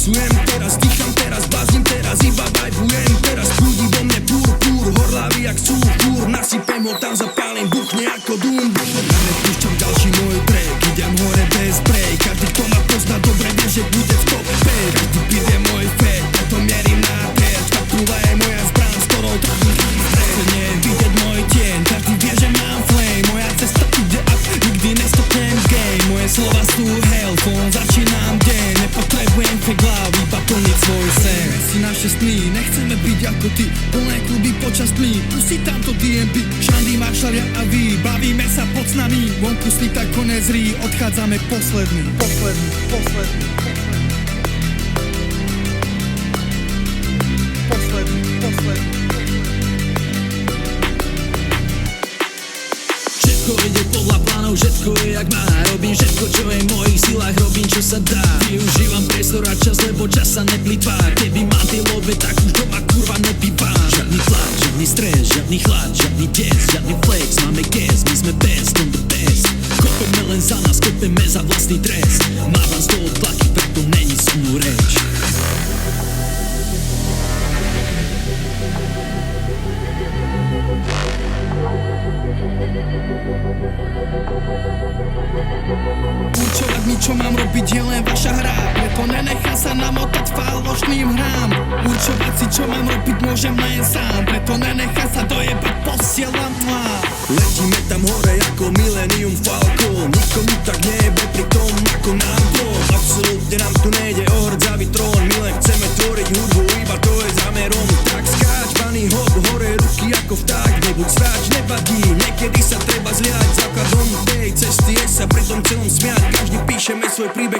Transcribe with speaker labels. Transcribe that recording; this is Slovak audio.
Speaker 1: Relaxujem teraz, dýcham teraz, blázním teraz, iba vibujem teraz. Prúdi vo mne púr, horlavý jak súr, nasypem ho tam, zapálim, buchne ako dúm. Ja nepúšťam ďalší môj track, idem hore bez break. Každý, kto ma pozná, dobre vie, že bude v top 5. Každý beat je môj fake, preto mierím na tiež. Špatula je moja zbraň, s ktorou trafím stred. Nie je vidieť môj tieň, každý vie, že mám flame. Moja cesta ide up, nikdy nestopnem game. Moje slova sú hellphone, začínam deň. Nepotrebujem fake hlav, iba plniť svoj sen. Si naše sny, nechceme byť ako ty. Plné kluby počas tmy, pustí tamto DMP. Šandy, maršalia a vy, bavíme sa pod snami. Vonku sny tak konec hry, odchádzame posledný. Všetko ide podľa plánov, všetko je jak má. Robím všetko, čo je v mojich silách, robím čo sa dá. Využívam priestor a čas, lebo čas sa neplýtvá. Keby mám tie love, tak už doma kurva nepípam. Žiadny tlak, žiadny stres, žiadny chlad, žiadny des, žiadny flex. Máme gas, my sme best on the best. Kopeme len za nás, kopeme za vlastný trest. Mávam z toho tlaky, preto není so mnou reč. Určovať mi, čo mám robiť, je len vaša hra. Preto nenechá sa namotať falošným hrám. Určovať si, čo mám robiť, môžem len sám. Preto nenechá sa dojebať, posielam tma. Letíme tam hore ako Millennium Falcon. Nikomu tak nejebe pri tom, ako nám to. Absolútne nám tu nejde o hrdzavý trón. My len chceme tvoriť hudbu, iba to je zámerom. Tak skáč, bunny hop, hore ruky ako vták. Nebuď sráč, nevadí, niekedy sa treba zliať. Základom tej cesty je sa pri tom celom smiať. Každý píšeme svoj príbeh